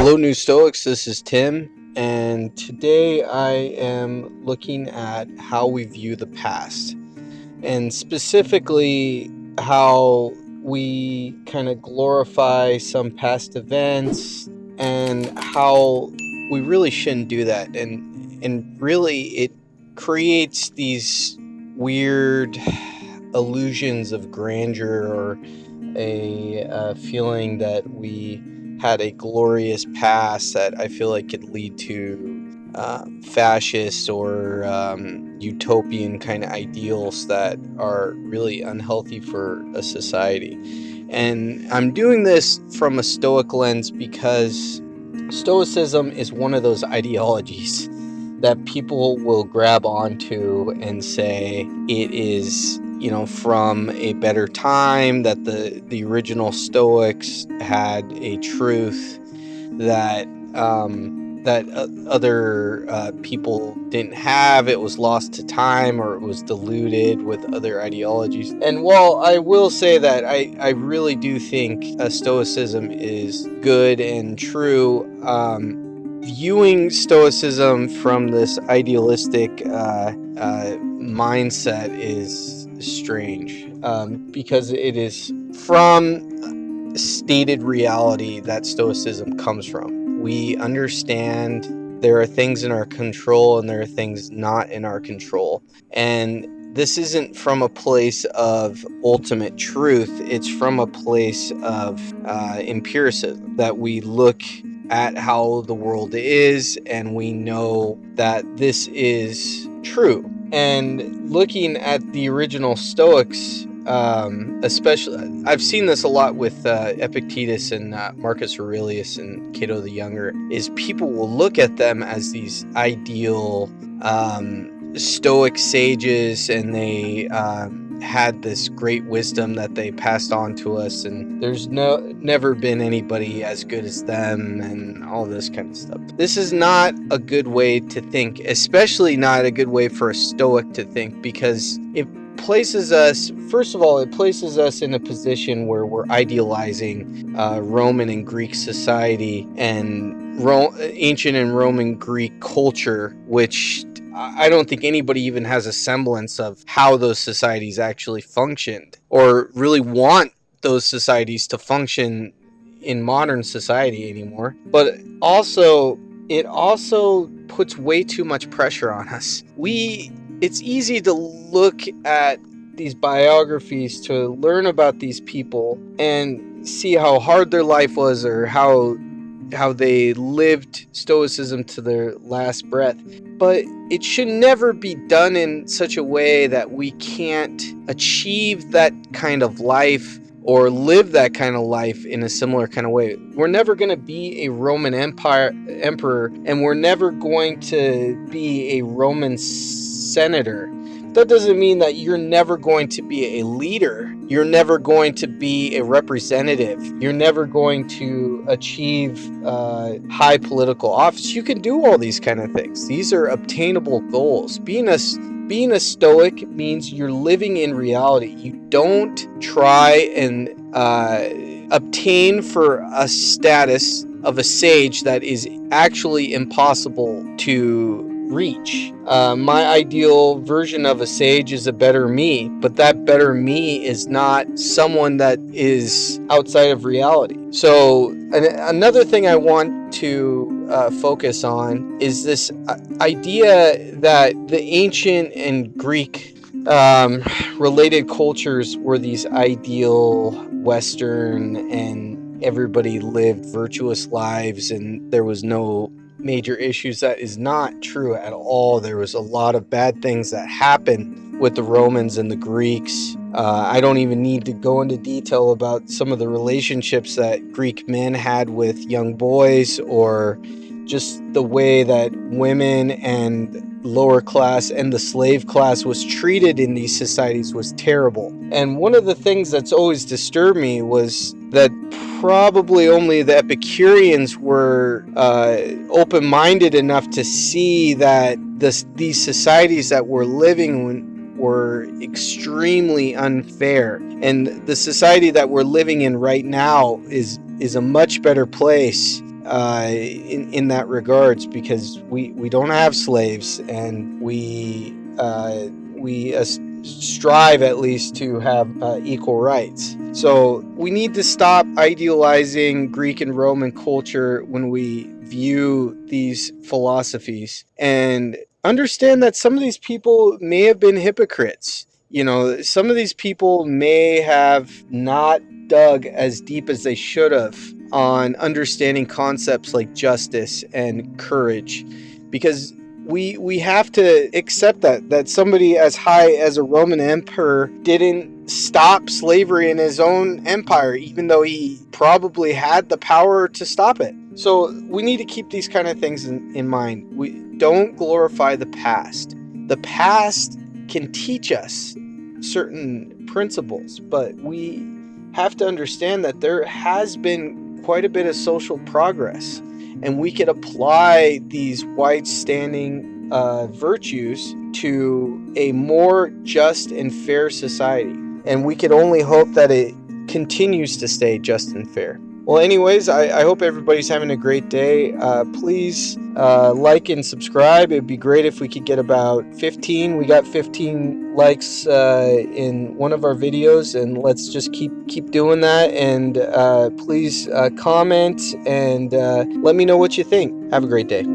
Hello, New Stoics. This is Tim, and today I am looking at how we view the past, and specifically how we kind of glorify some past events and how we really shouldn't do that. And really, it creates these weird illusions of grandeur or a feeling that we had a glorious past that I feel like could lead to fascist or utopian kind of ideals that are really unhealthy for a society. And I'm doing this from a Stoic lens because Stoicism is one of those ideologies that people will grab onto and say it is, from a better time, that the original Stoics had a truth that other people didn't have. It was lost to time, or it was diluted with other ideologies. And while I will say that I really do think Stoicism is good and true, viewing Stoicism from this idealistic mindset is strange, because it is from stated reality that Stoicism comes from. We understand there are things in our control and there are things not in our control. And this isn't from a place of ultimate truth. It's from a place of empiricism, that we look at how the world is and we know that this is true. And looking at the original Stoics, especially, I've seen this a lot with Epictetus and Marcus Aurelius and Cato the Younger, is people will look at them as these ideal Stoic sages, and they had this great wisdom that they passed on to us, and there's never been anybody as good as them and all this kind of stuff. This is not a good way to think, especially not a good way for a Stoic to think, because it places us, first of all, it places us in a position where we're idealizing Roman and Greek society and ancient and Roman Greek culture, which I don't think anybody even has a semblance of how those societies actually functioned, or really want those societies to function in modern society anymore. But it also puts way too much pressure on us. It's easy to look at these biographies to learn about these people and see how hard their life was, or how they lived Stoicism to their last breath. But it should never be done in such a way that we can't achieve that kind of life or live that kind of life in a similar kind of way. We're never going to be a Roman emperor, and we're never going to be a Roman senator. That doesn't mean that you're never going to be a leader. You're never going to be a representative. You're never going to achieve high political office. You can do all these kind of things. These are obtainable goals. Being a Stoic means you're living in reality. You don't try and obtain for a status of a sage that is actually impossible to reach. My ideal version of a sage is a better me, but that better me is not someone that is outside of reality. So another thing I want to focus on is this idea that the ancient and Greek related cultures were these ideal Western, and everybody lived virtuous lives and there was no major issues. That is not true at all. There was a lot of bad things that happened with the Romans and the Greeks. I don't even need to go into detail about some of the relationships that Greek men had with young boys, or just the way that women and lower class and the slave class was treated in these societies was terrible. And one of the things that's always disturbed me was that probably only the Epicureans were open-minded enough to see that these societies that we're living in were extremely unfair. And the society that we're living in right now is a much better place in that regards, because we don't have slaves, and we strive at least to have equal rights. So we need to stop idealizing Greek and Roman culture when we view these philosophies, and understand that some of these people may have been hypocrites. Some of these people may have not dug as deep as they should have on understanding concepts like justice and courage, because we have to accept that somebody as high as a Roman emperor didn't stop slavery in his own empire, even though he probably had the power to stop it. So we need to keep these kind of things in mind. We don't glorify the past. The past can teach us certain principles, but we have to understand that there has been quite a bit of social progress, and we could apply these wide-standing virtues to a more just and fair society. And we could only hope that it continues to stay just and fair. Well, anyways, I hope everybody's having a great day. Please like and subscribe. It'd be great if we could get about 15. We got 15 likes in one of our videos, and let's just keep doing that. And please comment and let me know what you think. Have a great day.